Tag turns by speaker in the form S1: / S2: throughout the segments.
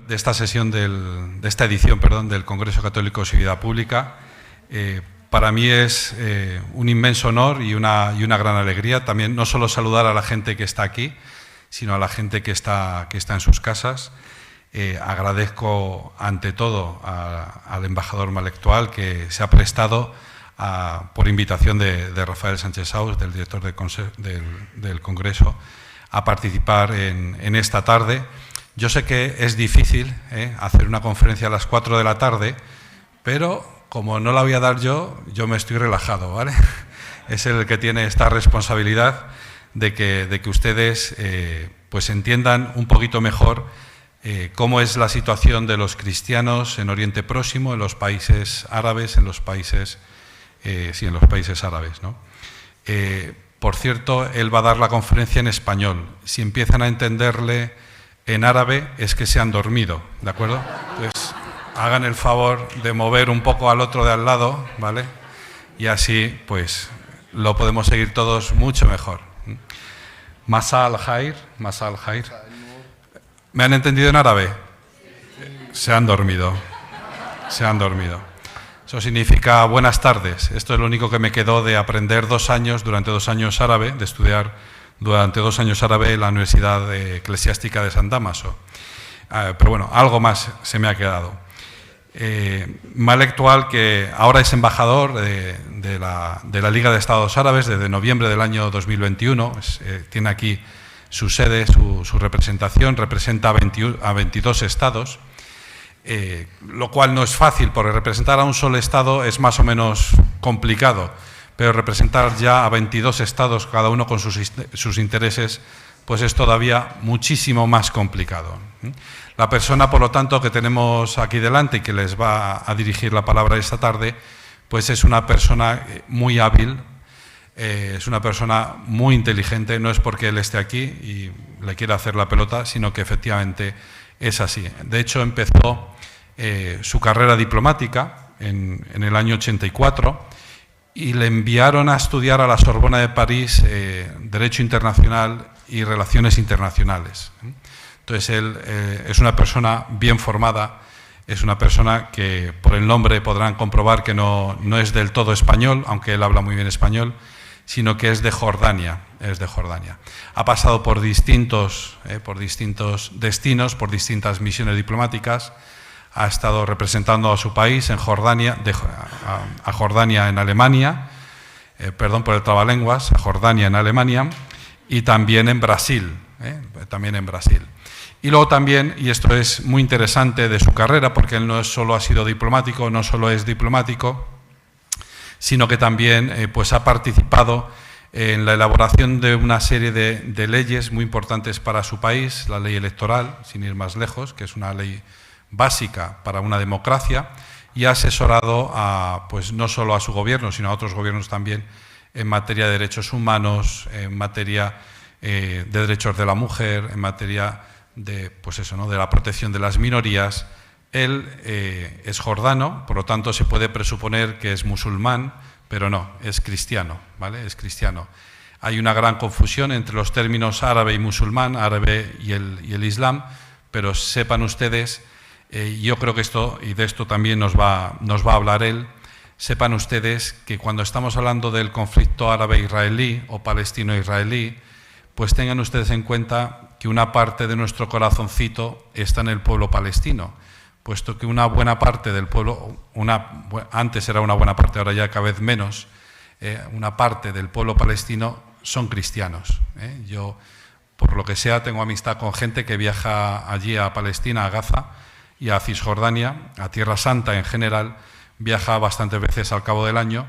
S1: de esta sesión, de esta edición, perdón, del Congreso Católico y Vida Pública. Para mí es un inmenso honor y una gran alegría. También no solo saludar a la gente que está aquí, sino a la gente que está en sus casas. Agradezco ante todo al embajador Malectual, que se ha prestado por invitación de Rafael Sánchez Saus, del director del Congreso, a participar en esta tarde. Yo sé que es difícil hacer una conferencia a las 4 de la tarde, pero como no la voy a dar yo me estoy relajado, ¿vale? Es el que tiene esta responsabilidad de que ustedes pues entiendan un poquito mejor cómo es la situación de los cristianos en Oriente Próximo, en los países árabes, en los países árabes, ¿no? Por cierto, él va a dar la conferencia en español. Si empiezan a entenderle en árabe, es que se han dormido, ¿de acuerdo? Entonces, hagan el favor de mover un poco al otro de al lado, ¿vale? Y así, pues, lo podemos seguir todos mucho mejor. Masa al-Jair, Masa al-Jair. ¿Me han entendido en árabe? Se han dormido. Se han dormido. Eso significa buenas tardes. Esto es lo único que me quedó de aprender durante 2 años árabe, de estudiar durante 2 años árabe en la Universidad Eclesiástica de San Dámaso. Pero bueno, algo más se me ha quedado. Malectual, que ahora es embajador de la Liga de Estados Árabes desde noviembre del año 2021, tiene aquí su sede, su representación, representa a 22 estados, lo cual no es fácil, porque representar a un solo estado es más o menos complicado, pero representar ya a 22 estados, cada uno con sus intereses, pues es todavía muchísimo más complicado. La persona, por lo tanto, que tenemos aquí delante y que les va a dirigir la palabra esta tarde, pues es una persona muy hábil, es una persona muy inteligente. No es porque él esté aquí y le quiera hacer la pelota, sino que efectivamente es así. De hecho, empezó su carrera diplomática en el año 84 y le enviaron a estudiar a la Sorbona de París Derecho Internacional y Relaciones Internacionales. Entonces, él es una persona bien formada, es una persona que por el nombre podrán comprobar que no es del todo español, aunque él habla muy bien español, sino que es de Jordania. Ha pasado por distintos destinos, por distintas misiones diplomáticas, ha estado representando a su país en Jordania, a Jordania en Alemania, perdón por el trabalenguas, a Jordania en Alemania, y también en Brasil, Y luego también, y esto es muy interesante de su carrera, porque él no solo ha sido diplomático, no solo es diplomático, sino que también pues ha participado en la elaboración de una serie de leyes muy importantes para su país, la ley electoral, sin ir más lejos, que es una ley básica para una democracia, y ha asesorado pues no solo a su gobierno, sino a otros gobiernos también, en materia de derechos humanos, en materia de derechos de la mujer, en materia de, pues eso, ¿no?, de la protección de las minorías. Él es jordano, por lo tanto se puede presuponer que es musulmán, pero no, es cristiano, ¿vale? Es cristiano. Hay una gran confusión entre los términos árabe y musulmán, árabe y el islam, pero sepan ustedes, yo creo que de esto también nos va a hablar él. Sepan ustedes que cuando estamos hablando del conflicto árabe-israelí o palestino-israelí, pues tengan ustedes en cuenta que una parte de nuestro corazoncito está en el pueblo palestino, puesto que una buena parte del pueblo, antes era una buena parte, ahora ya cada vez menos, una parte del pueblo palestino son cristianos. Yo, por lo que sea, tengo amistad con gente que viaja allí a Palestina, a Gaza y a Cisjordania, a Tierra Santa en general, viaja bastantes veces al cabo del año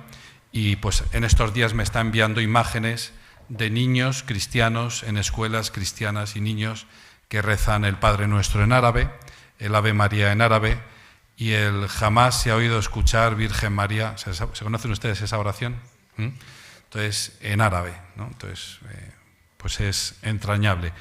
S1: y pues en estos días me está enviando imágenes de niños cristianos en escuelas cristianas y niños que rezan el Padre Nuestro en árabe, el Ave María en árabe y el jamás se ha oído escuchar Virgen María. ¿Se conocen ustedes esa oración? Entonces, en árabe, ¿no? Entonces, pues es entrañable.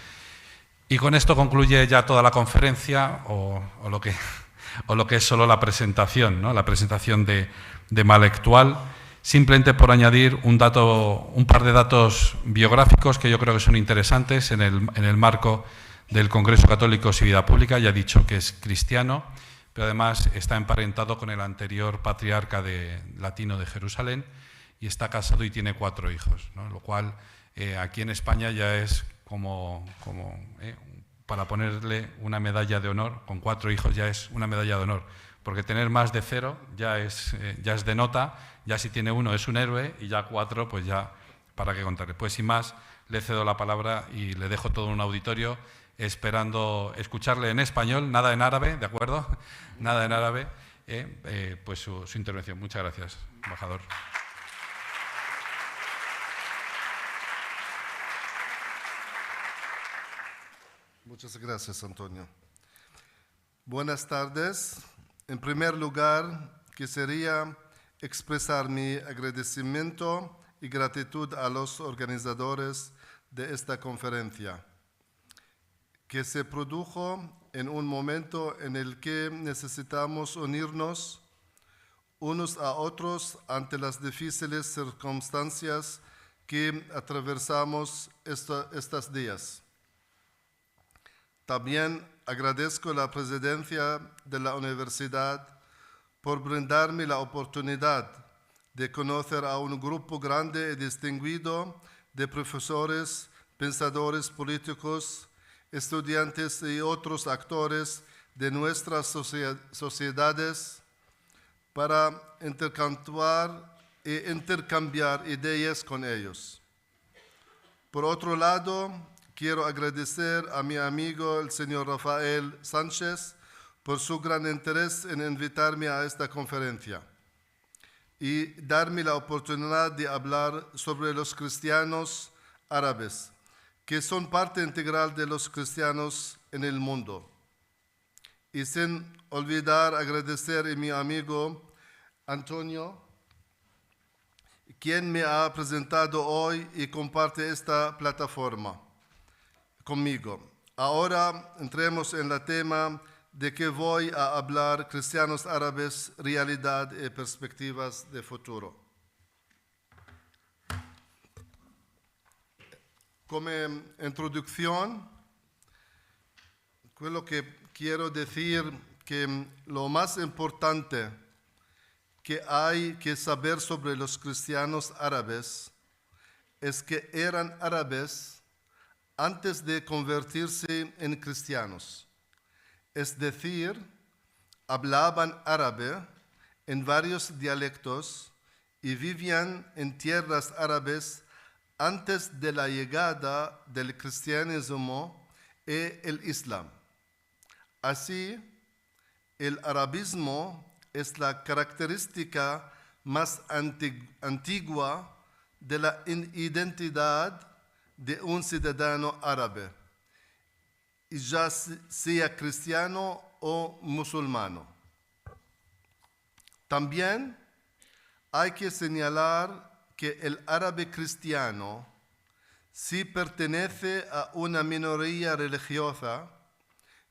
S1: Y con esto concluye ya toda la conferencia o lo que es solo la presentación, ¿no? La presentación de Malectual, simplemente por añadir un par de datos biográficos que yo creo que son interesantes en el marco del Congreso Católico y Vida Pública, ya ha dicho que es cristiano, pero además está emparentado con el anterior patriarca latino de Jerusalén y está casado y tiene 4 hijos, ¿no? Lo cual aquí en España ya es como para ponerle una medalla de honor, con 4 hijos ya es una medalla de honor, porque tener más de 0 ya es de nota, ya si tiene 1 es un héroe y ya 4 pues ya para qué contarle. Pues sin más le cedo la palabra y le dejo todo un auditorio esperando escucharle en español, nada en árabe, ¿de acuerdo? Nada en árabe, pues su intervención. Muchas gracias, embajador.
S2: Muchas gracias, Antonio. Buenas tardes. En primer lugar, quisiera expresar mi agradecimiento y gratitud a los organizadores de esta conferencia, que se produjo en un momento en el que necesitamos unirnos unos a otros ante las difíciles circunstancias que atravesamos estos días. También agradezco a la presidencia de la universidad por brindarme la oportunidad de conocer a un grupo grande y distinguido de profesores, pensadores políticos, estudiantes y otros actores de nuestras sociedades para intercambiar ideas con ellos. Por otro lado, quiero agradecer a mi amigo el señor Rafael Sánchez por su gran interés en invitarme a esta conferencia y darme la oportunidad de hablar sobre los cristianos árabes, que son parte integral de los cristianos en el mundo. Y sin olvidar agradecer a mi amigo Antonio, quien me ha presentado hoy y comparte esta plataforma conmigo. Ahora entremos en el tema de que voy a hablar: cristianos árabes, realidad y perspectivas de futuro. Como introducción, lo que quiero decir que lo más importante que hay que saber sobre los cristianos árabes es que eran árabes antes de convertirse en cristianos. Es decir, hablaban árabe en varios dialectos y vivían en tierras árabes antes de la llegada del cristianismo y el islam. Así, el arabismo es la característica más antigua de la identidad de un ciudadano árabe, y ya sea cristiano o musulmano. También hay que señalar que el árabe cristiano, si pertenece a una minoría religiosa,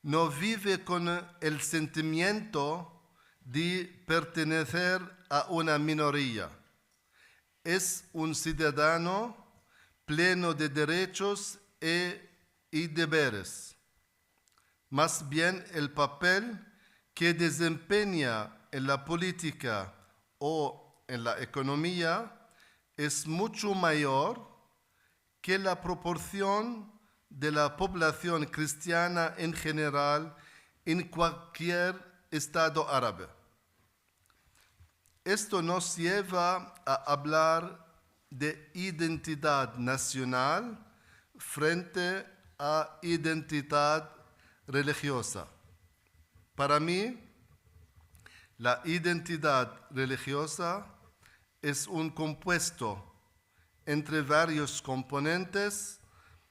S2: no vive con el sentimiento de pertenecer a una minoría. Es un ciudadano pleno de derechos y deberes. Más bien, el papel que desempeña en la política o en la economía es mucho mayor que la proporción de la población cristiana en general en cualquier estado árabe. Esto nos lleva a hablar de identidad nacional frente a identidad religiosa. Para mí, la identidad religiosa es un compuesto entre varios componentes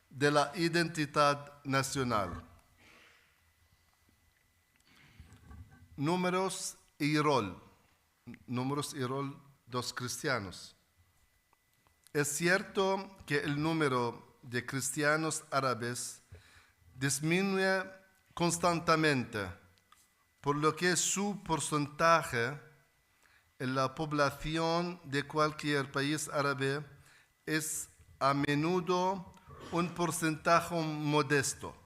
S2: de la identidad nacional. Números y rol de los cristianos. Es cierto que el número de cristianos árabes disminuye constantemente, por lo que su porcentaje en la población de cualquier país árabe es a menudo un porcentaje modesto.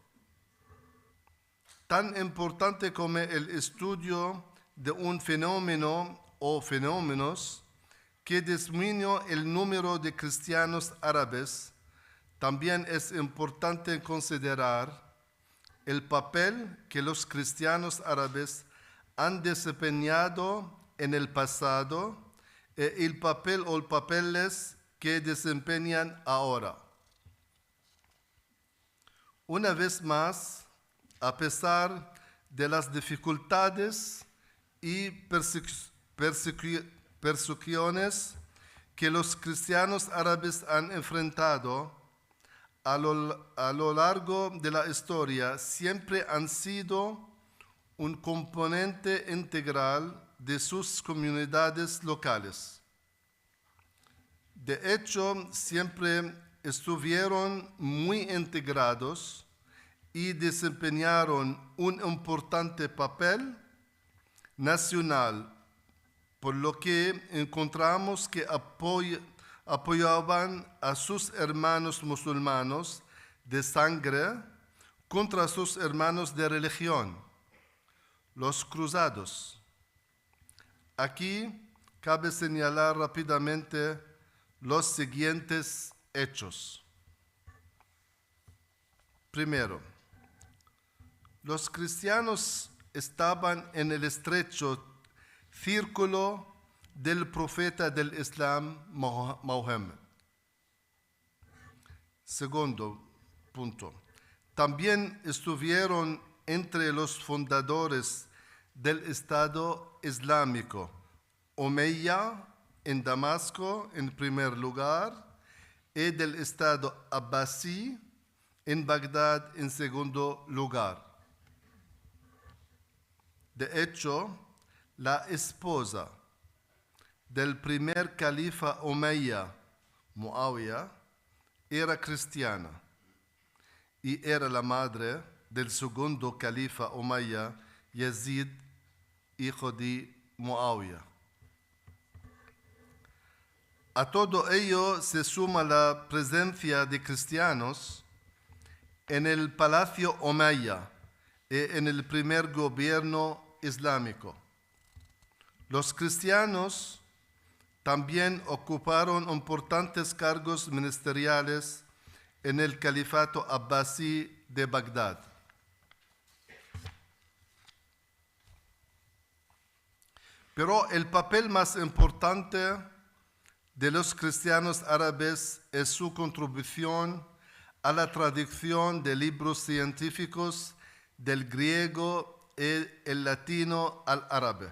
S2: tan importante como el estudio de un fenómeno o fenómenos que disminuyó el número de cristianos árabes, también es importante considerar el papel que los cristianos árabes han desempeñado en el pasado y el papel o papeles que desempeñan ahora. Una vez más, a pesar de las dificultades y persecuciones que los cristianos árabes han enfrentado a lo largo de la historia, siempre han sido un componente integral de sus comunidades locales. De hecho, siempre estuvieron muy integrados y desempeñaron un importante papel nacional, por lo que encontramos que apoyaban a sus hermanos musulmanes de sangre contra sus hermanos de religión, los cruzados. Aquí cabe señalar rápidamente los siguientes hechos. Primero, los cristianos estaban en el estrecho círculo del profeta del Islam, Mohammed. Segundo punto, también estuvieron entre los fundadores del Estado Islámico, Omeya en Damasco en primer lugar y del Estado Abbasí en Bagdad en segundo lugar. De hecho, la esposa del primer califa Omeya, Muawiyah, era cristiana y era la madre del segundo califa Omeya, Yazid, hijo de Muawiyah. A todo ello se suma la presencia de cristianos en el Palacio Omeya y en el primer gobierno islámico. Los cristianos también ocuparon importantes cargos ministeriales en el califato abbasí de Bagdad. Pero el papel más importante de los cristianos árabes es su contribución a la traducción de libros científicos del griego y el latino al árabe,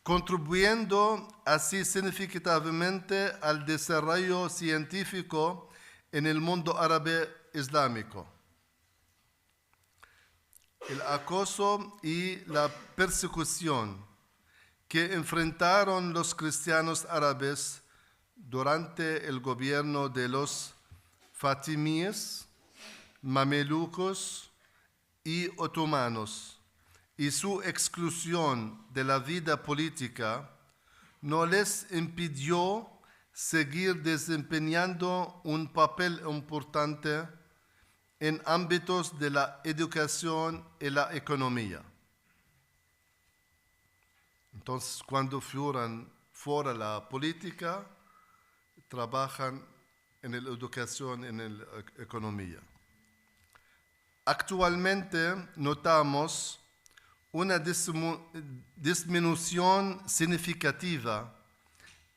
S2: contribuyendo así significativamente al desarrollo científico en el mundo árabe islámico. El acoso y la persecución que enfrentaron los cristianos árabes durante el gobierno de los fatimíes, mamelucos y otomanos y su exclusión de la vida política no les impidió seguir desempeñando un papel importante en ámbitos de la educación y la economía. Entonces, cuando fuera la política, trabajan en la educación y en la economía. Actualmente notamos una disminución significativa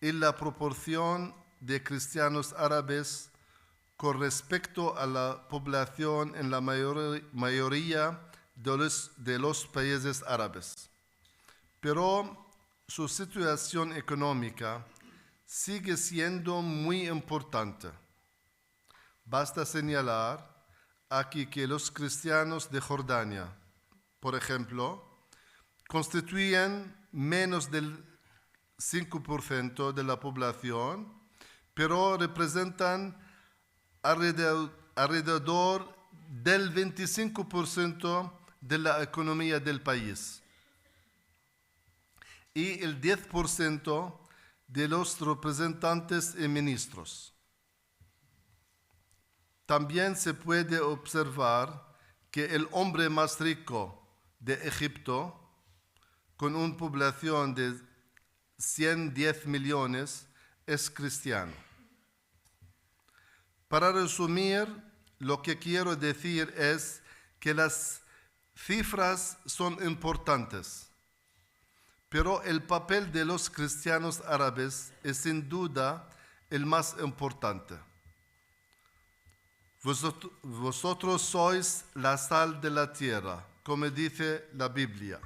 S2: en la proporción de cristianos árabes con respecto a la población en la mayoría de los países árabes. Pero su situación económica sigue siendo muy importante. Basta señalar aquí que los cristianos de Jordania, por ejemplo, constituyen menos del 5% de la población, pero representan alrededor del 25% de la economía del país y el 10% de los representantes y ministros. También se puede observar que el hombre más rico de Egipto, con una población de 110 millones, es cristiano. Para resumir, lo que quiero decir es que las cifras son importantes, pero el papel de los cristianos árabes es sin duda el más importante. Vosotros sois la sal de la tierra, como dice la Biblia.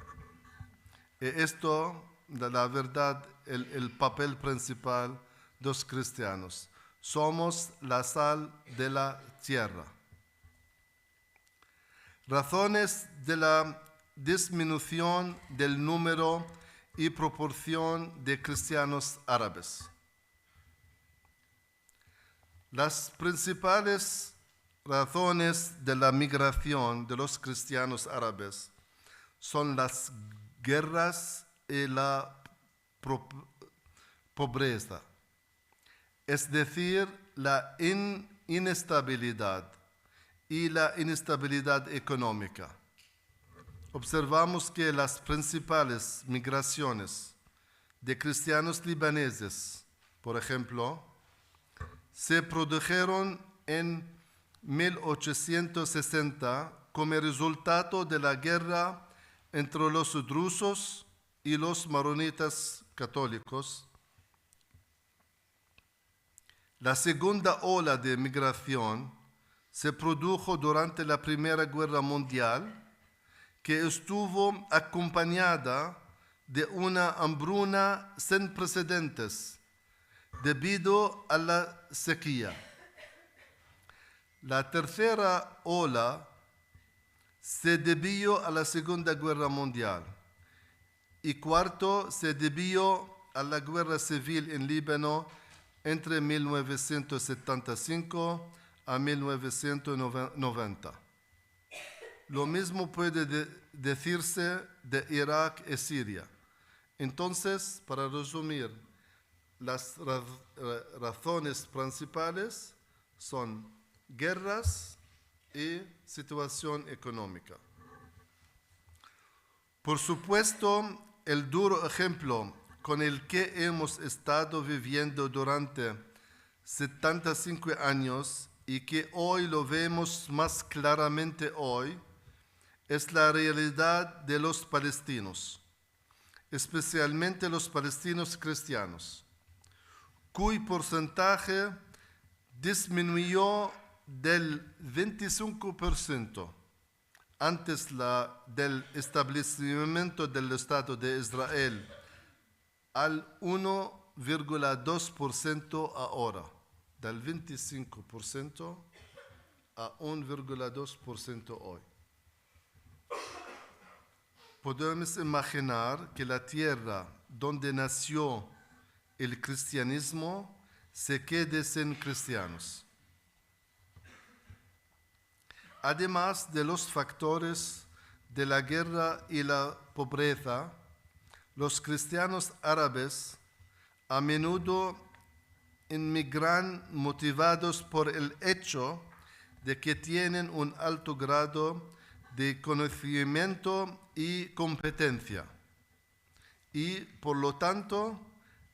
S2: Y esto, la verdad, el papel principal de los cristianos. Somos la sal de la tierra. Razones de la disminución del número y proporción de cristianos árabes. Las principales razones de la migración de los cristianos árabes son las guerras y la pobreza, es decir, la inestabilidad y la inestabilidad económica. Observamos que las principales migraciones de cristianos libaneses, por ejemplo, se produjeron en 1860 como resultado de la guerra entre los drusos y los maronitas católicos. La segunda ola de migración se produjo durante la Primera Guerra Mundial, que estuvo acompañada de una hambruna sin precedentes debido a la sequía. La tercera ola se debió a la Segunda Guerra Mundial y cuarto se debió a la guerra civil en Líbano entre 1975 a 1990. Lo mismo puede decirse de Irak y Siria. Entonces, para resumir, las razones principales son guerras y situación económica. Por supuesto, el duro ejemplo con el que hemos estado viviendo durante 75 años y que hoy lo vemos más claramente hoy, es la realidad de los palestinos, especialmente los palestinos cristianos, cuyo porcentaje disminuyó del 25% antes del establecimiento del Estado de Israel al 1,2% ahora, del 25% a 1,2% hoy. Podemos imaginar que la tierra donde nació el cristianismo se quede sin cristianos. Además de los factores de la guerra y la pobreza, los cristianos árabes a menudo inmigran motivados por el hecho de que tienen un alto grado de conocimiento y competencia y por lo tanto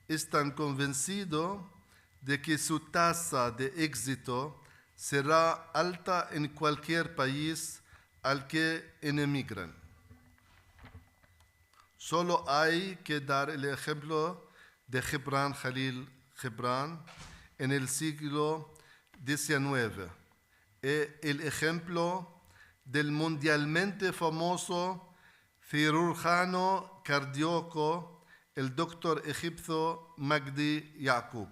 S2: están convencidos de que su tasa de éxito será alta en cualquier país al que emigran. Solo hay que dar el ejemplo de Gibran Khalil Gibran en el siglo XIX y el ejemplo del mundialmente famoso cirujano cardíaco, el doctor egipcio Magdi Yaqub.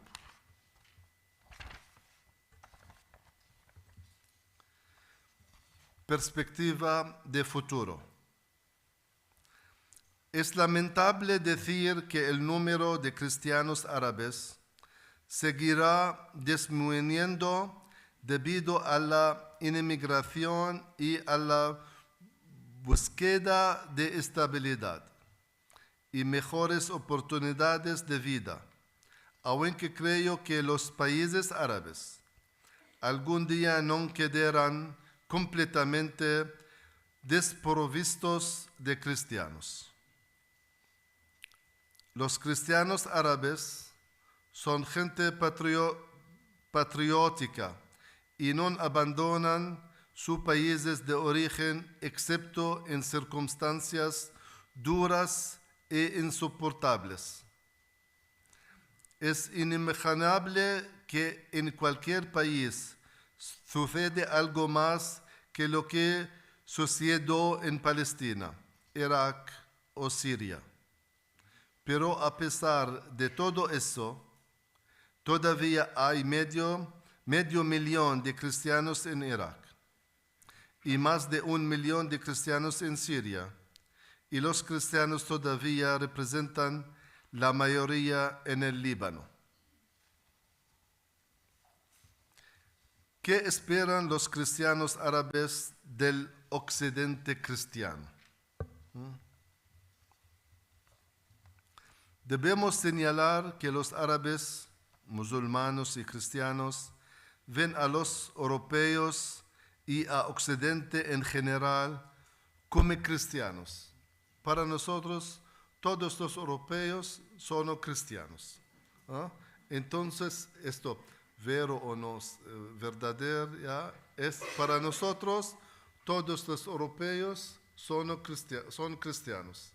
S2: Perspectiva de futuro. Es lamentable decir que el número de cristianos árabes seguirá disminuyendo debido a la inmigración y a la búsqueda de estabilidad y mejores oportunidades de vida, aunque creo que los países árabes algún día no quedarán completamente desprovistos de cristianos. Los cristianos árabes son gente patriótica y no abandonan sus países de origen excepto en circunstancias duras e insoportables. Es inimaginable que en cualquier país sucede algo más que lo que sucedió en Palestina, Irak o Siria. Pero a pesar de todo eso, todavía hay medio millón de cristianos en Irak y más de 1 millón de cristianos en Siria, y los cristianos todavía representan la mayoría en el Líbano. ¿Qué esperan los cristianos árabes del occidente cristiano? Debemos señalar que los árabes, musulmanes y cristianos ven a los europeos y a Occidente en general como cristianos. Para nosotros, todos los europeos son cristianos. Entonces, esto, vero o no verdadero, ¿ya? Es para nosotros, todos los europeos son cristianos.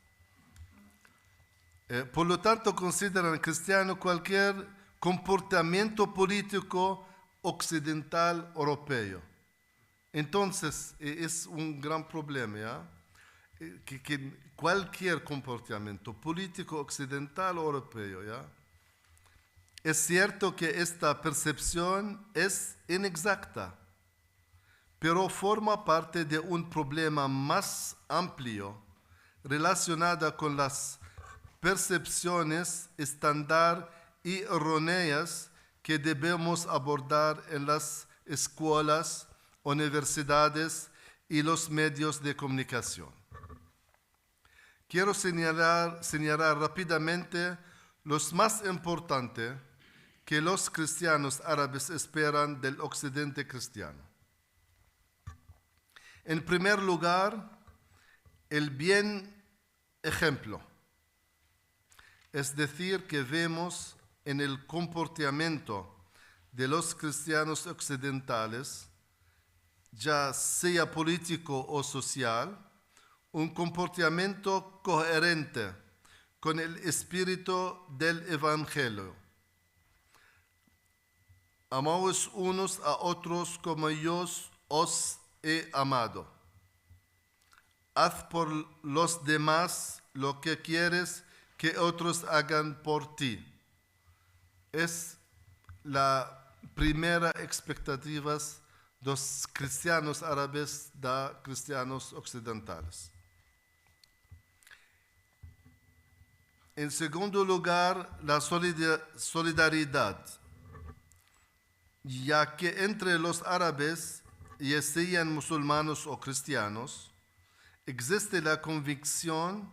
S2: Por lo tanto, consideran cristiano cualquier comportamiento político occidental europeo. Entonces, es un gran problema, ¿ya? Que cualquier comportamiento político occidental europeo, ¿ya? Es cierto que esta percepción es inexacta, pero forma parte de un problema más amplio relacionado con las percepciones estándar y erróneas que debemos abordar en las escuelas, universidades y los medios de comunicación. Quiero señalar rápidamente los más importantes que los cristianos árabes esperan del occidente cristiano. En primer lugar, el bien ejemplo. Es decir, que vemos en el comportamiento de los cristianos occidentales, ya sea político o social, un comportamiento coherente con el espíritu del Evangelio. Amaos unos a otros como yo os he amado. Haz por los demás lo que quieres que otros hagan por ti. Es la primera expectativa de los cristianos árabes de cristianos occidentales. En segundo lugar, la solidaridad, ya que entre los árabes, ya sean musulmanes o cristianos, existe la convicción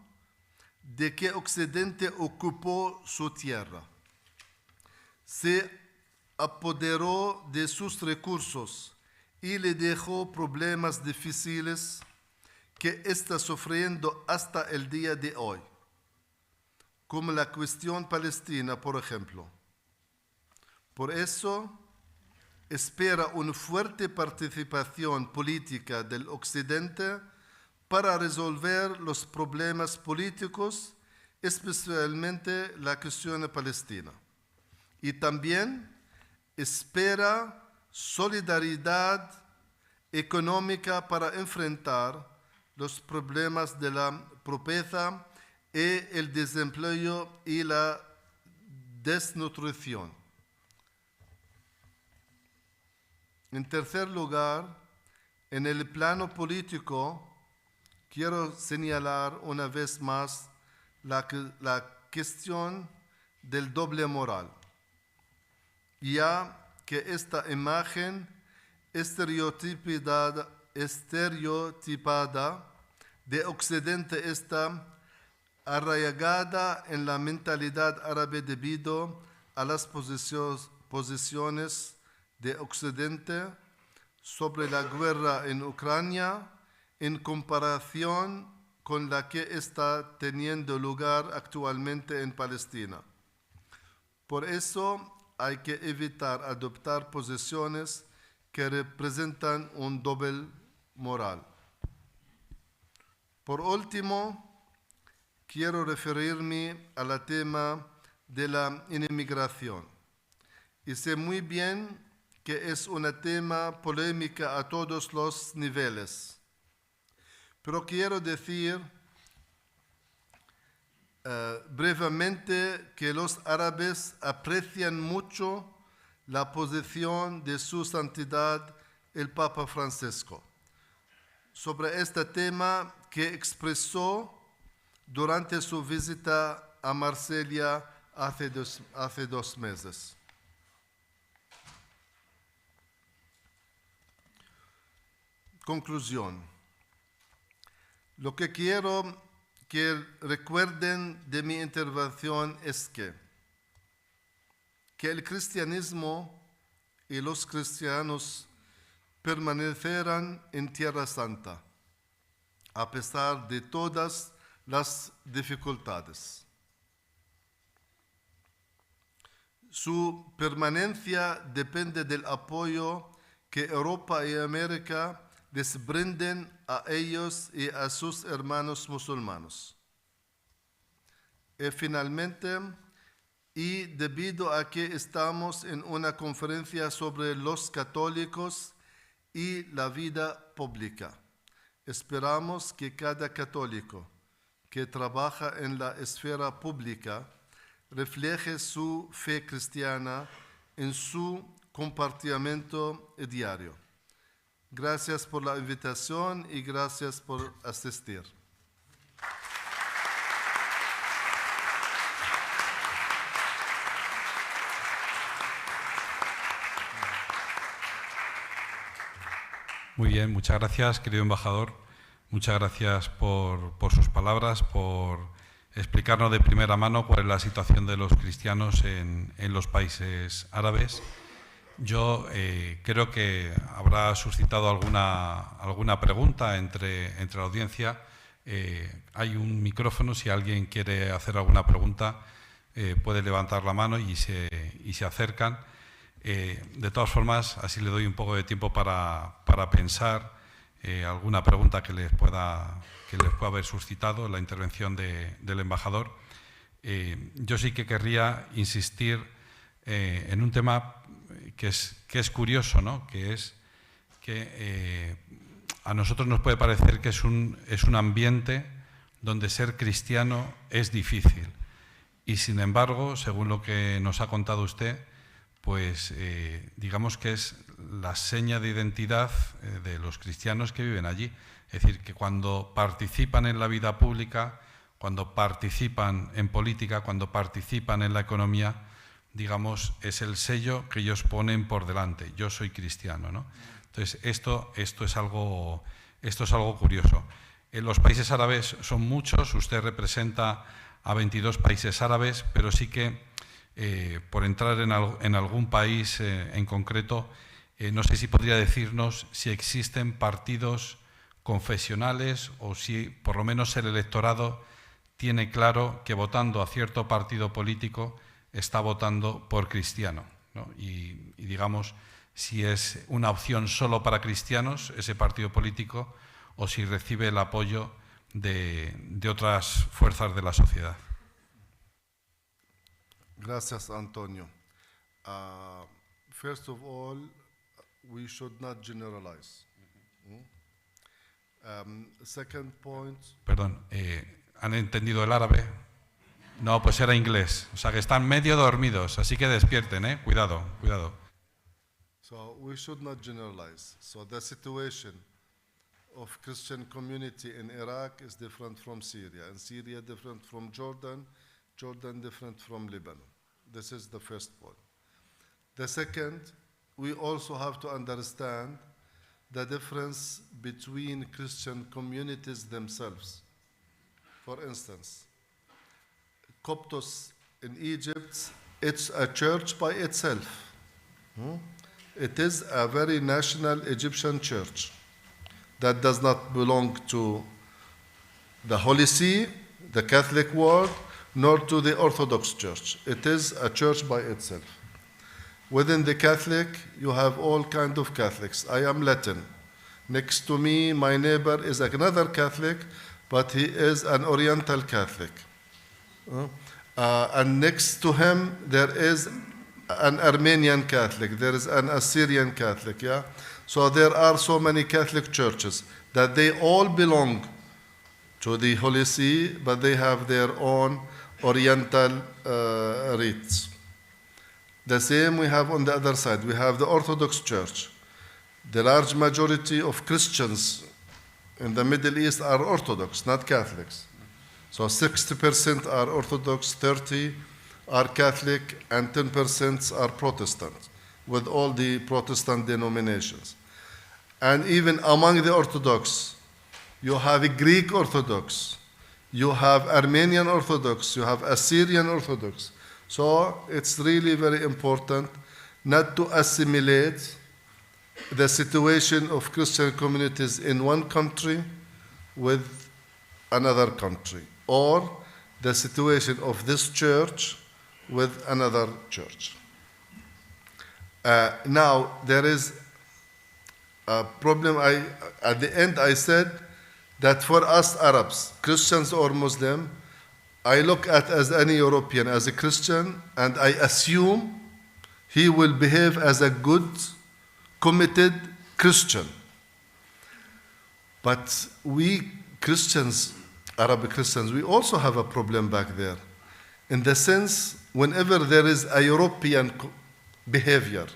S2: de que Occidente ocupó su tierra, se apoderó de sus recursos y le dejó problemas difíciles que está sufriendo hasta el día de hoy, como la cuestión palestina, por ejemplo. Por eso, espera una fuerte participación política del Occidente para resolver los problemas políticos, especialmente la cuestión palestina. Y también espera solidaridad económica para enfrentar los problemas de la pobreza y el desempleo y la desnutrición. En tercer lugar, en el plano político, quiero señalar una vez más la cuestión del doble moral, ya que esta imagen estereotipada de Occidente está arraigada en la mentalidad árabe debido a las posiciones de Occidente sobre la guerra en Ucrania en comparación con la que está teniendo lugar actualmente en Palestina. Por eso hay que evitar adoptar posiciones que representan un doble moral. Por último, quiero referirme al tema de la inmigración. Y sé muy bien que es un tema polémico a todos los niveles. Pero quiero decir brevemente que los árabes aprecian mucho la posición de su santidad el Papa Francisco sobre este tema que expresó durante su visita a Marsella hace dos meses. Conclusión. Lo que quiero que recuerden de mi intervención es que el cristianismo y los cristianos permanecerán en Tierra Santa a pesar de todas las dificultades. Su permanencia depende del apoyo que Europa y América les brinden a ellos y a sus hermanos musulmanes. Y finalmente, y debido a que estamos en una conferencia sobre los católicos y la vida pública, esperamos que cada católico que trabaja en la esfera pública refleje su fe cristiana en su comportamiento diario. Gracias por la invitación y gracias por asistir.
S1: Muy bien, muchas gracias, querido embajador. Muchas gracias por sus palabras, por explicarnos de primera mano cuál es la situación de los cristianos en los países árabes. Yo creo que habrá suscitado alguna pregunta entre la audiencia. Hay un micrófono, si alguien quiere hacer alguna pregunta puede levantar la mano y se acercan. De todas formas, así le doy un poco de tiempo para pensar alguna pregunta que les pueda haber suscitado la intervención del embajador. Yo sí que querría insistir en un tema que es curioso, ¿no? Que es que a nosotros nos puede parecer que es un ambiente donde ser cristiano es difícil. Y sin embargo, según lo que nos ha contado usted, pues digamos que es la seña de identidad de los cristianos que viven allí. Es decir, que cuando participan en la vida pública, cuando participan en política, cuando participan en la economía, digamos, es el sello que ellos ponen por delante. Yo soy cristiano, ¿no? Entonces, esto es algo curioso. Los países árabes son muchos, usted representa a 22 países árabes, pero sí que, por entrar en algún país en concreto, no sé si podría decirnos si existen partidos confesionales o si por lo menos el electorado tiene claro que votando a cierto partido político está votando por cristiano, ¿no? Y digamos, si es una opción solo para cristianos, ese partido político, o si recibe el apoyo de otras fuerzas de la sociedad.
S2: Gracias, Antonio. First of all, we should not generalize. Second point.
S1: Perdón, ¿han entendido el árabe? No, pues era inglés. O sea que están medio dormidos, así que despierten, ¿eh? Cuidado, cuidado.
S2: So we should not generalize. So the situation of Christian community in Iraq is different from Syria, and Syria different from Jordan, Jordan different from Lebanon. This is the first point. The second, we also have to understand the difference between Christian communities themselves. For instance, Coptos in Egypt, it's a church by itself. It is a very national Egyptian church. that does not belong to the Holy See, the Catholic world, nor to the Orthodox Church. It is a church by itself. Within the Catholic, you have all kinds of Catholics. I am Latin. Next to me, my neighbor is another Catholic, but he is an Oriental Catholic. And next to him, there is an Armenian Catholic, there is an Assyrian Catholic, yeah? So there are so many Catholic churches that they all belong to the Holy See, but they have their own Oriental rites. The same we have on the other side. We have the Orthodox Church. The large majority of Christians in the Middle East are Orthodox, not Catholics. So 60% are Orthodox, 30% are Catholic, and 10% are Protestant, with all the Protestant denominations. And even among the Orthodox, you have a Greek Orthodox, you have Armenian Orthodox, you have Assyrian Orthodox. So it's really very important not to assimilate the situation of Christian communities in one country with another country, or the situation of this church with another church. Now, there is a problem. At the end, I said that for us Arabs, Christians or Muslim, I look at as any European as a Christian, and I assume he will behave as a good, committed Christian. But we Christians, Arab Christians, we also have a problem back there. In the sense, whenever there is a European behavior,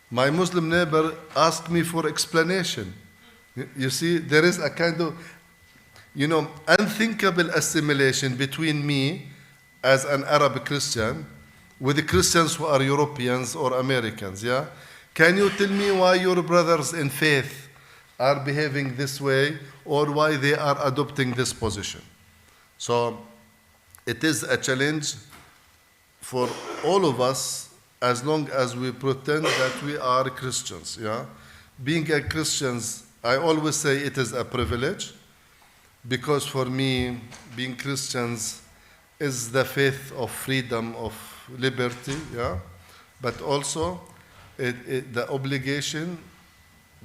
S2: my Muslim neighbor asked me for explanation. You see, there is a kind of, unthinkable assimilation between me as an Arab Christian with the Christians who are Europeans or Americans, yeah? Can you tell me why your brothers in faith are behaving this way, or why they are adopting this position? So it is a challenge for all of us, as long as we pretend that we are Christians, yeah? Being a Christians, I always say it is a privilege, because for me, being Christians is the faith of freedom, of liberty, yeah? But also, the obligation,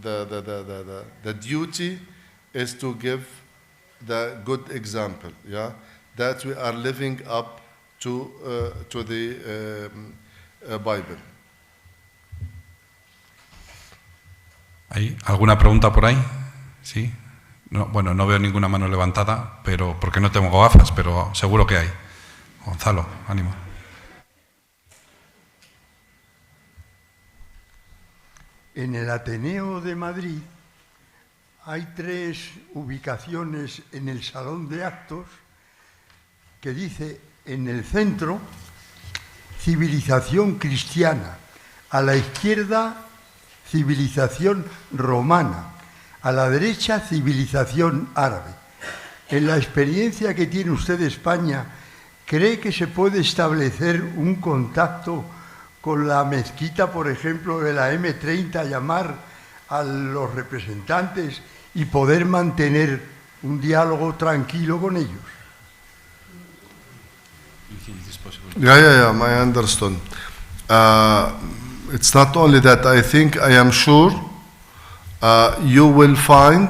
S2: the duty is to give the good example, yeah? That we are living up to the Bible.
S1: ¿Hay alguna pregunta por ahí? ¿Sí? No, bueno, no veo ninguna mano levantada, pero porque no tengo gafas, pero seguro que hay. Gonzalo, ánimo.
S3: En el Ateneo de Madrid hay 3 ubicaciones en el salón de actos que dice en el centro civilización cristiana, a la izquierda civilización romana, a la derecha civilización árabe. En la experiencia que tiene usted de España, ¿cree que se puede establecer un contacto con la mezquita, por ejemplo, de la M30, llamar a los representantes y poder mantener un diálogo tranquilo con ellos?
S2: Yeah, I understand. It's not only that. I am sure you will find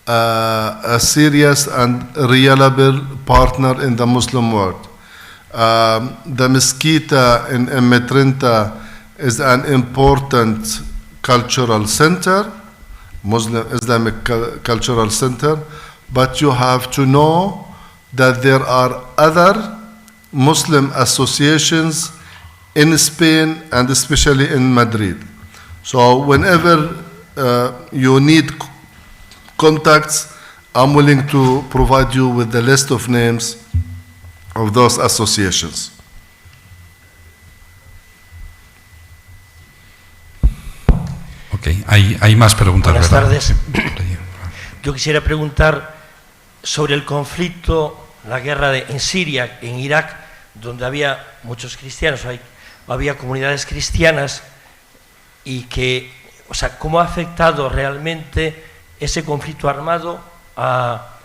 S2: a serious and reliable partner in the Muslim world. The Mesquita in M30 is an important cultural center, Muslim Islamic cultural center, but you have to know that there are other Muslim associations in Spain and especially in Madrid. So whenever you need contacts, I'm willing to provide you with the list of names of those associations.
S1: Okay, hay más preguntas.
S4: Buenas
S1: ¿verdad?
S4: tardes.
S1: Sí.
S4: Yo quisiera preguntar sobre el conflicto, la guerra en Siria, en Irak, donde había muchos cristianos, había comunidades cristianas y que o sea, cómo ha afectado realmente ese conflicto armado a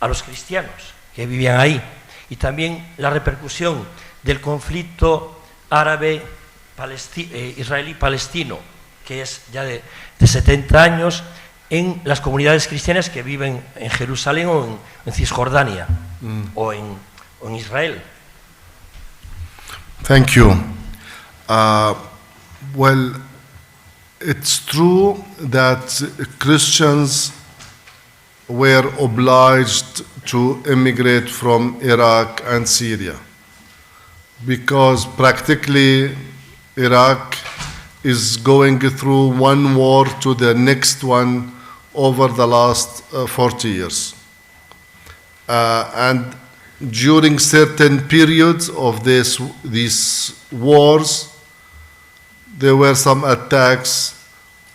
S4: los cristianos que vivían ahí, y también la repercusión del conflicto israelí-palestino, que es ya de 70 años, en las comunidades cristianas que viven en Jerusalén o en Cisjordania o en Israel.
S2: Thank you. Well, it's true that Christians were obliged to immigrate from Iraq and Syria because practically Iraq is going through one war to the next one over the last 40 years. And during certain periods of these wars, there were some attacks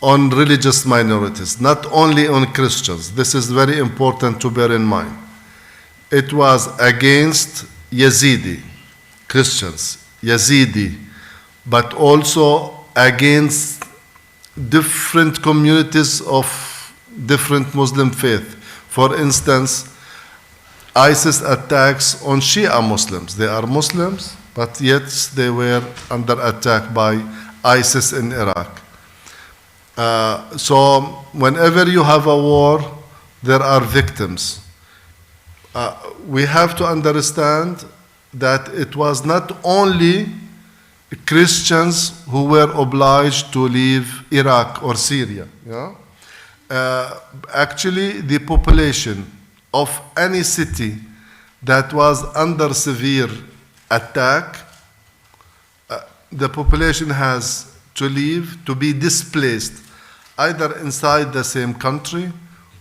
S2: on religious minorities, not only on Christians. This is very important to bear in mind. It was against Yazidi, Christians, Yazidi, but also against different communities of different Muslim faith. For instance, ISIS attacks on Shia Muslims. They are Muslims, but yet they were under attack by ISIS in Iraq. So whenever you have a war, there are victims. We have to understand that it was not only Christians who were obliged to leave Iraq or Syria. Yeah? Actually, the population of any city that was under severe attack, the population has to leave, to be displaced, either inside the same country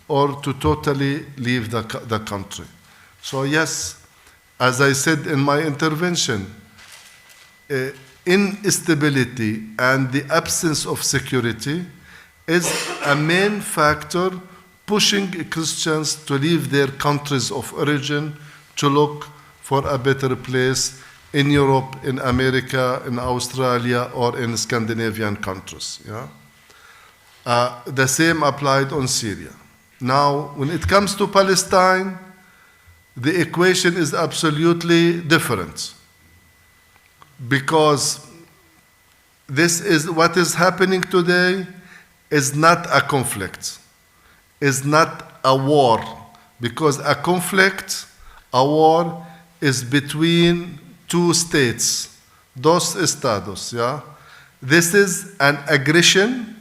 S2: or to totally leave the country. So yes, as I said in my intervention, instability and the absence of security is a main factor pushing Christians to leave their countries of origin to look for a better place in Europe, in America, in Australia, or in Scandinavian countries. Yeah? The same applied on Syria. Now, when it comes to Palestine, the equation is absolutely different, because this is what is happening today is not a conflict, is not a war, because a conflict, a war, is between two states, dos estados, yeah? This is an aggression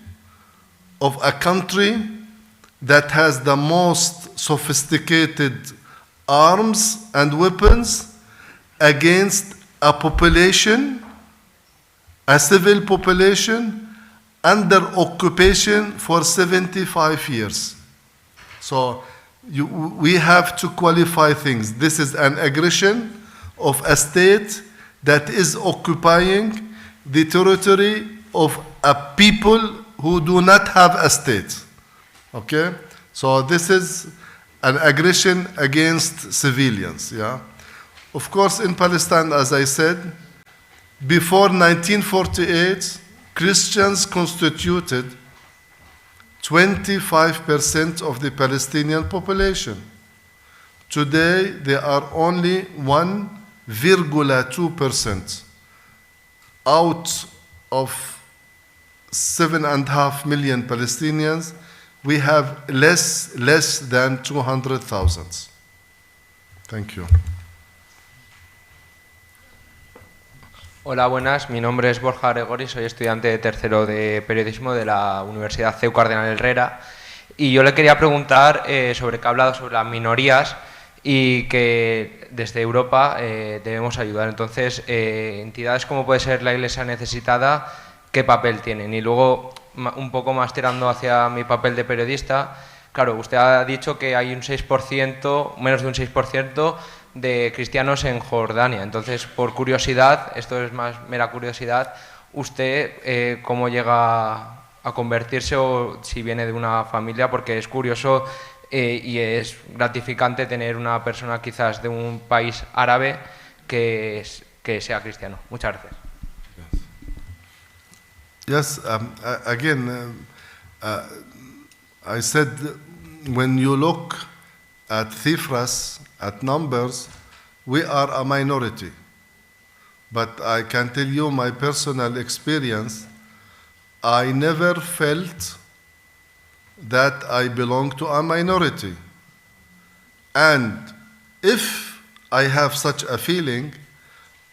S2: of a country that has the most sophisticated arms and weapons against a population, a civil population, under occupation for 75 years. So we have to qualify things. This is an aggression of a state that is occupying the territory of a people who do not have a state. Okay? So this is an aggression against civilians. Yeah? Of course, in Palestine, as I said, before 1948, Christians constituted 25% of the Palestinian population. Today, they are only 1.2%. Out of 7.5 million Palestinians, we have less than 200,000. Thank you.
S5: Hola, buenas. Mi nombre es Borja Gregori, soy estudiante de tercero de periodismo de la Universidad CEU Cardenal Herrera. Y yo le quería preguntar sobre que ha hablado sobre las minorías y que desde Europa debemos ayudar. Entonces, entidades como puede ser la Iglesia Necesitada, ¿qué papel tienen? Y luego, un poco más tirando hacia mi papel de periodista, claro, usted ha dicho que hay un 6%, menos de un 6%, de cristianos en Jordania. Entonces, por curiosidad, esto es más mera curiosidad, ¿usted cómo llega a convertirse o si viene de una familia? Porque es curioso y es gratificante tener una persona quizás de un país árabe que sea cristiano. Muchas gracias.
S2: Yes, again, I said, when you look at cifras, at numbers, we are a minority. But I can tell you my personal experience, I never felt that I belong to a minority. And if I have such a feeling,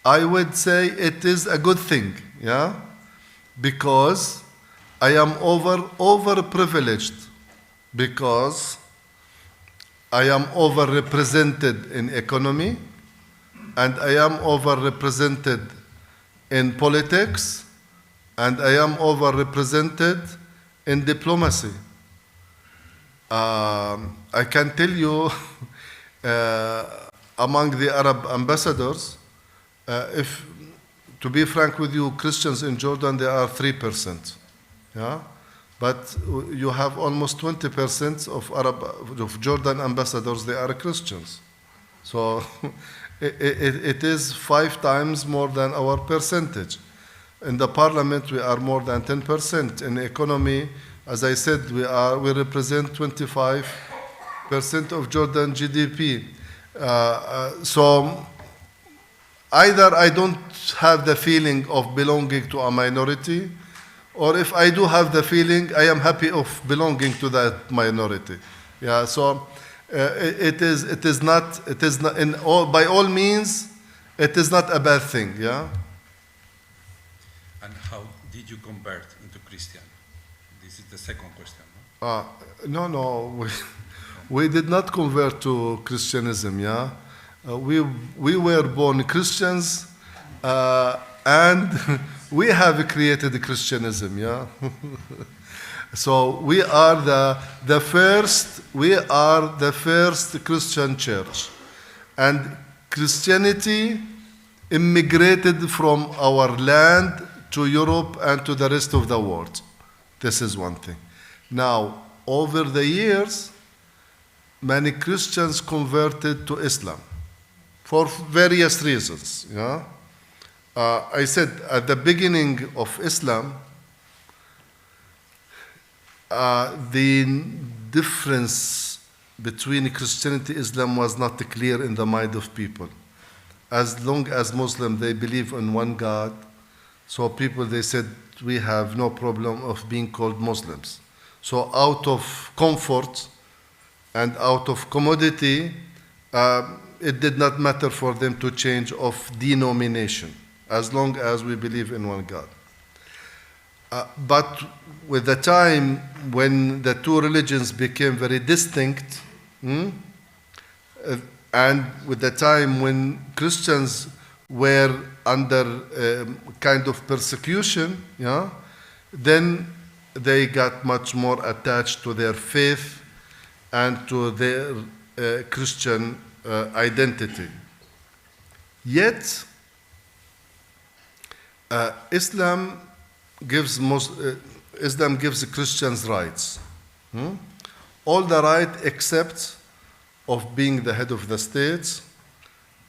S2: I would say it is a good thing, yeah? Because I am overprivileged, because I am overrepresented in economy, and I am overrepresented in politics, and I am overrepresented in diplomacy. I can tell you, among the Arab ambassadors, to be frank with you, Christians in Jordan, they are 3%. Yeah? But you have almost 20% of Jordan ambassadors, they are Christians. So it is 5 times more than our percentage. In the parliament, we are more than 10%. In economy, as I said, we represent 25% of Jordan GDP. So either I don't have the feeling of belonging to a minority, or if I do have the feeling, I am happy of belonging to that minority. Yeah. So it is not by all means, it is not a bad thing. Yeah.
S1: And how did you convert into Christian? This is the second question.
S2: No? No. We did not convert to Christianism. Yeah. We were born Christians, and we have created Christianism. Yeah. So we are the first Christian church, and Christianity immigrated from our land to Europe and to the rest of the world. This is one thing. Now, over the years, many Christians converted to Islam for various reasons. Yeah? I said at the beginning of Islam, the difference between Christianity and Islam was not clear in the mind of people. As long as Muslims, they believe in one God, so people, they said, we have no problem of being called Muslims. So out of comfort and out of commodity, it did not matter for them to change of denomination, as long as we believe in one God. But with the time when the two religions became very distinct, and with the time when Christians were under kind of persecution, yeah, then they got much more attached to their faith and to their Christian identity. Yet, Islam gives Christians rights. All the right except of being the head of the state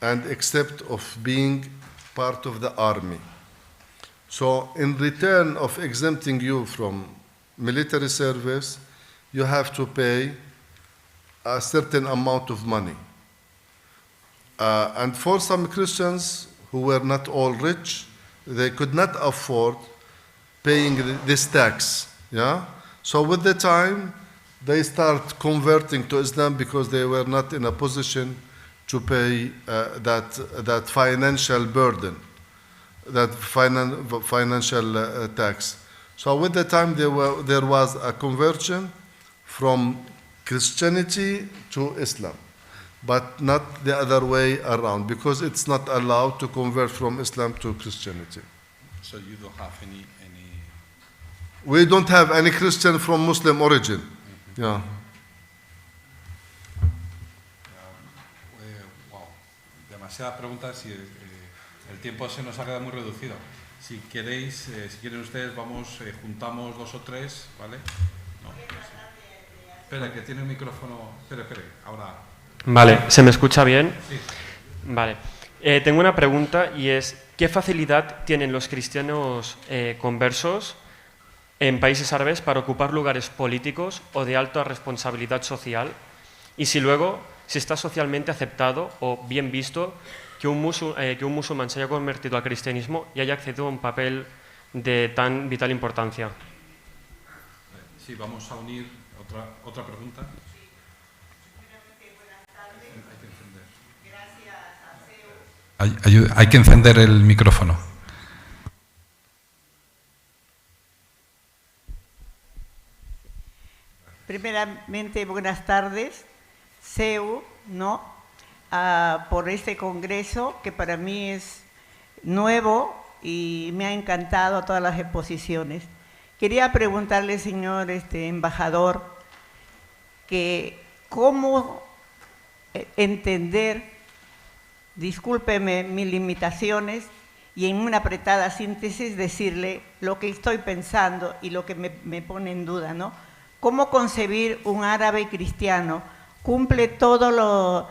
S2: and except of being part of the army. So in return of exempting you from military service, you have to pay a certain amount of money. And for some Christians who were not all rich, they could not afford paying this tax. Yeah? So with the time, they start converting to Islam because they were not in a position to pay that financial burden, that financial tax. So with the time, there was a conversion from Christianity to Islam, but not the other way around, because it's not allowed to convert from Islam to Christianity.
S1: So you don't have any...
S2: We don't have any Christian from Muslim origin. Yeah.
S1: Wow. Demasiadas preguntas y el tiempo se nos ha quedado muy reducido. Si queréis, si quieren ustedes, vamos, juntamos 2 o 3, ¿vale? No, sí. Espera, que tiene el micrófono. Espere, ahora.
S6: Vale, ¿se me escucha bien?
S1: Sí.
S6: Vale. Tengo una pregunta y es, ¿qué facilidad tienen los cristianos conversos en países árabes para ocupar lugares políticos o de alta responsabilidad social, y si luego si está socialmente aceptado o bien visto que un musulmán se haya convertido al cristianismo y haya accedido a un papel de tan vital importancia.
S1: Sí, vamos a unir otra pregunta. Hay que encender el micrófono.
S7: Primeramente, buenas tardes, CEU, ¿no? Por este congreso que para mí es nuevo y me ha encantado todas las exposiciones. Quería preguntarle, señor embajador, que cómo entender, discúlpeme mis limitaciones, y en una apretada síntesis decirle lo que estoy pensando y lo que me pone en duda, ¿no? ¿Cómo concebir un árabe cristiano? ¿Cumple todo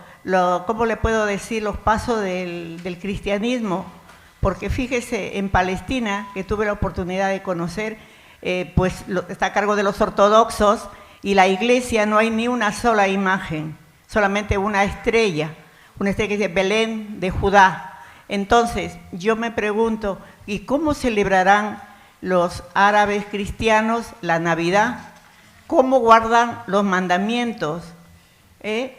S7: ¿cómo le puedo decir? Los pasos del cristianismo. Porque fíjese, en Palestina, que tuve la oportunidad de conocer, pues está a cargo de los ortodoxos, y la iglesia no hay ni una sola imagen, solamente una estrella que dice Belén de Judá. Entonces, yo me pregunto, ¿y cómo celebrarán los árabes cristianos la Navidad? ¿Cómo guardan los mandamientos,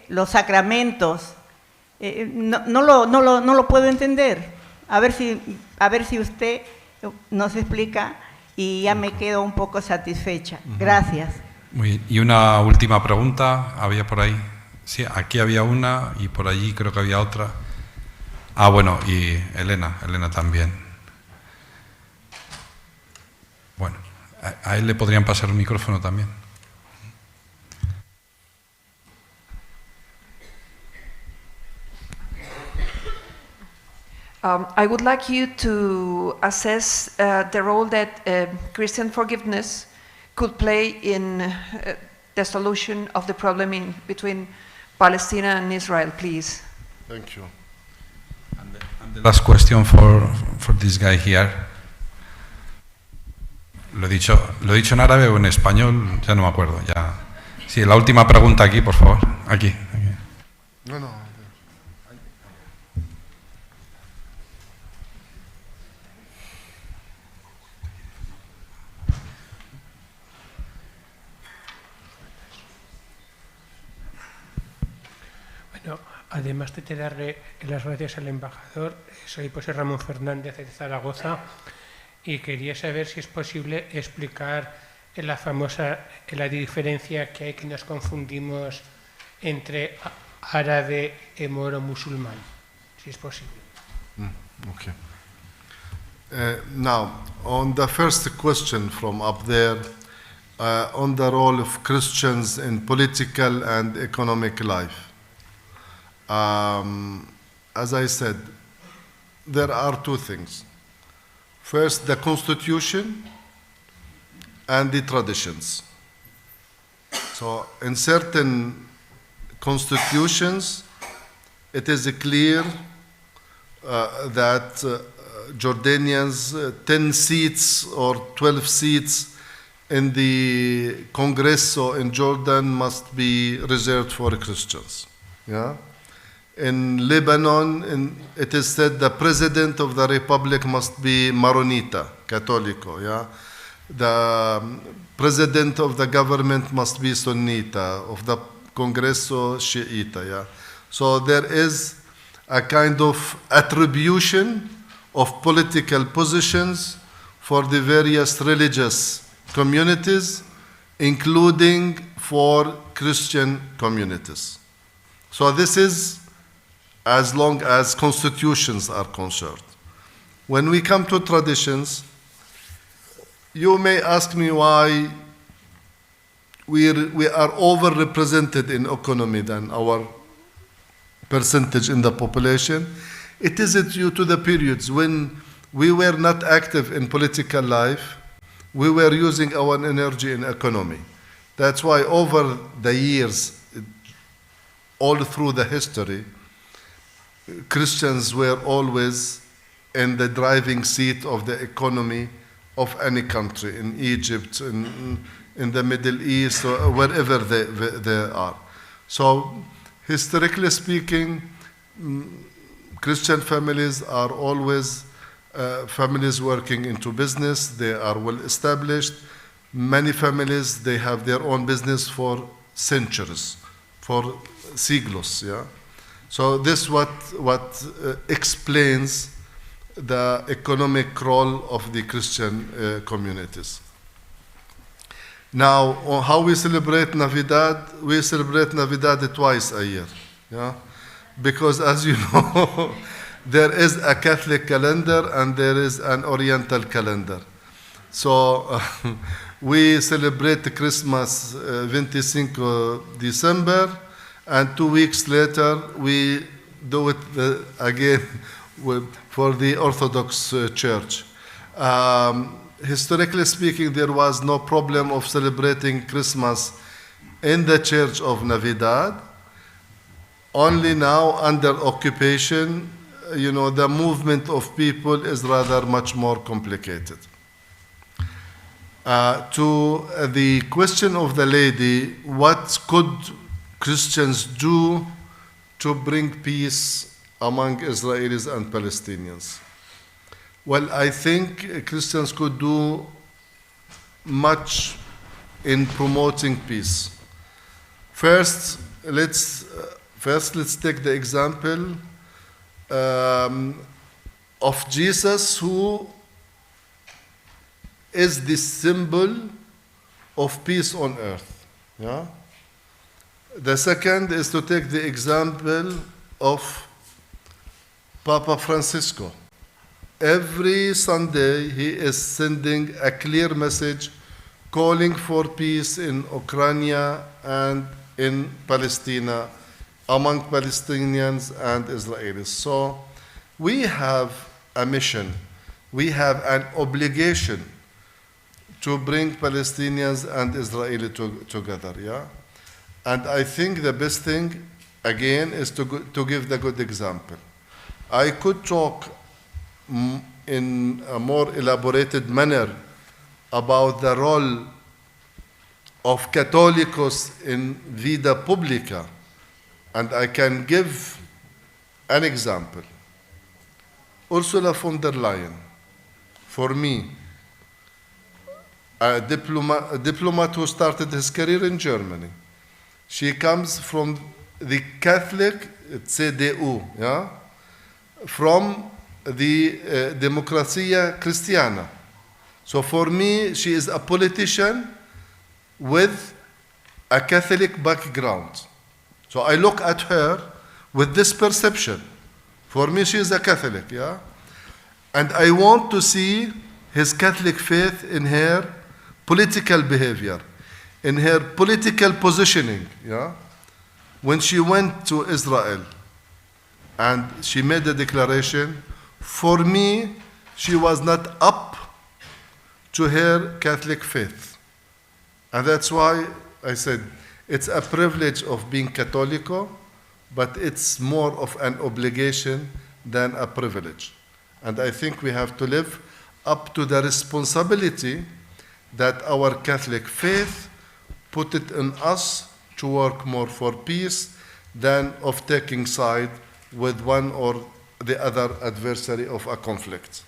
S7: los sacramentos? No lo puedo entender. A ver si usted nos explica y ya me quedo un poco satisfecha. Gracias.
S1: Muy bien. Y una última pregunta, había por ahí. Sí, aquí había una y por allí creo que había otra. Ah, bueno, y Elena también. Bueno, a él le podrían pasar el micrófono también.
S8: I would like you to assess the role that Christian forgiveness could play in the solution of the problem between Palestine and Israel, please.
S2: Thank you.
S1: And the last question for this guy here. ¿Lo he dicho en árabe o en español? Ya no me acuerdo. Ya. Sí, la última pregunta aquí, por favor. Aquí.
S2: No.
S9: Bueno, además de darle las gracias al embajador, soy José Ramón Fernández de Zaragoza y quería saber si es posible explicar la diferencia que hay, que nos confundimos entre árabe y moro musulmán, si es posible.
S2: Okay. Now, on the first question from up there, on the role of Christians in political and economic life. As I said, there are two things. First, the Constitution and the traditions. So, in certain constitutions, it is clear that Jordanians' 10 seats or 12 seats in the Congresso in Jordan must be reserved for Christians. Yeah? In Lebanon, it is said the president of the republic must be Maronita, Católico. Yeah? The president of the government must be Sunnita, of the Congresso Shiita. Yeah? So there is a kind of attribution of political positions for the various religious communities, including for Christian communities. So this is as long as constitutions are concerned. When we come to traditions, you may ask me why we are overrepresented in economy than our percentage in the population. It is due to the periods when we were not active in political life, we were using our energy in economy. That's why over the years, all through the history, Christians were always in the driving seat of the economy of any country, in Egypt, in the Middle East, or wherever they are. So, historically speaking, Christian families are always families working into business. They are well established. Many families, they have their own business for centuries, for siglos, yeah. So this what explains the economic role of the Christian communities. Now, how we celebrate Navidad? We celebrate Navidad twice a year, yeah, because as you know, there is a Catholic calendar and there is an Oriental calendar. So we celebrate Christmas 25 December, and 2 weeks later we do it again for the Orthodox Church. Historically speaking, there was no problem of celebrating Christmas in the Church of Navidad. Only now, under occupation, you know, the movement of people is rather much more complicated. To the question of the lady, what could Christians do to bring peace among Israelis and Palestinians? Well, I think Christians could do much in promoting peace. First, let's take the example of Jesus, who is the symbol of peace on earth. Yeah? The second is to take the example of Papa Francisco. Every Sunday he is sending a clear message calling for peace in Ukraine and in Palestine, among Palestinians and Israelis. So we have a mission, we have an obligation to bring Palestinians and Israelis together, yeah? And I think the best thing, again, is to give the good example. I could talk in a more elaborated manner about the role of Catholicos in vida publica, and I can give an example. Ursula von der Leyen, for me, a diplomat who started his career in Germany. She comes from the Catholic CDU, yeah? From the Democracia Cristiana. So for me, she is a politician with a Catholic background. So I look at her with this perception. For me, she is a Catholic, yeah? And I want to see his Catholic faith in her political behavior, in her political positioning, yeah? When she went to Israel and she made a declaration, for me, she was not up to her Catholic faith. And that's why I said, it's a privilege of being Catholico, but it's more of an obligation than a privilege. And I think we have to live up to the responsibility that our Catholic faith put it in us to work more for peace than of taking side with one or the other adversary of a conflict.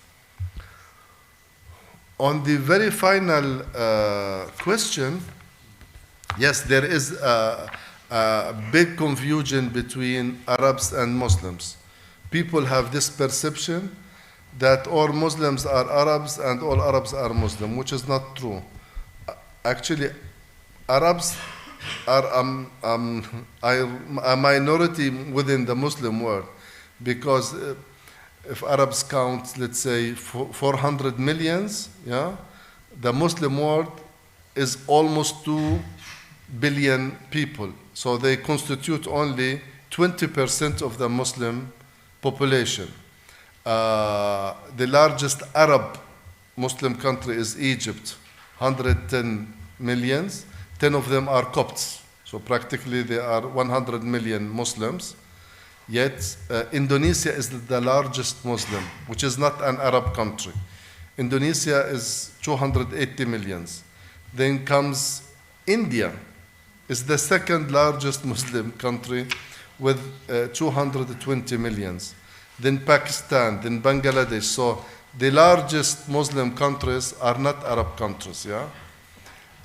S2: On the very final question, yes, there is a big confusion between Arabs and Muslims. People have this perception that all Muslims are Arabs and all Arabs are Muslim, which is not true. Actually, Arabs are a minority within the Muslim world, because if Arabs count, let's say, 400 millions, yeah, the Muslim world is almost 2 billion people. So they constitute only 20% of the Muslim population. The largest Arab Muslim country is Egypt, 110 millions. 10 of them are Copts. So practically there are 100 million Muslims. Yet Indonesia is the largest Muslim, which is not an Arab country. Indonesia is 280 millions. Then comes India, is the second largest Muslim country with 220 millions. Then Pakistan, then Bangladesh. So the largest Muslim countries are not Arab countries, yeah?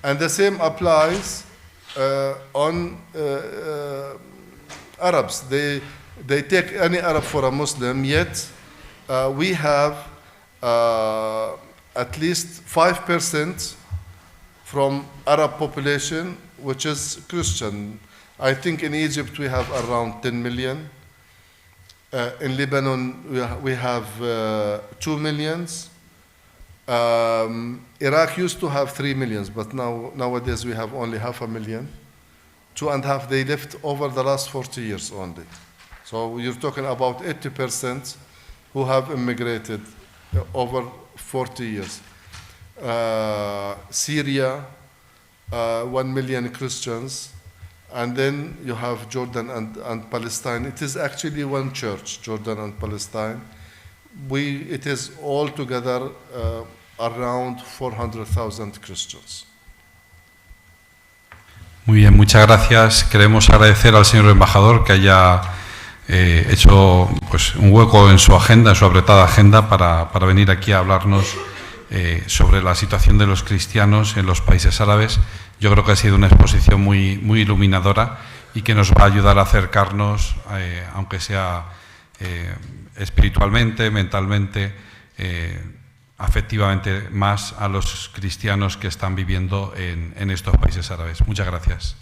S2: And the same applies on Arabs. They take any Arab for a Muslim, yet we have at least 5% from Arab population, which is Christian. I think in Egypt we have around 10 million. In Lebanon we have 2 millions. Iraq used to have 3 millions, but nowadays we have only 500,000. 2.5 they left over the last 40 years only. So you're talking about 80% who have immigrated over 40 years. Syria, 1 million Christians, and then you have Jordan and Palestine. It is actually one church, Jordan and Palestine. It is all together around 400,000 Christians.
S1: Muy bien, muchas gracias. Queremos agradecer al señor embajador que haya hecho pues, un hueco en su agenda, en su apretada agenda, para venir aquí a hablarnos sobre la situación de los cristianos en los países árabes. Yo creo que ha sido una exposición muy iluminadora y que nos va a ayudar a acercarnos, aunque sea espiritualmente, mentalmente, afectivamente, más a los cristianos que están viviendo en estos países árabes. Muchas gracias.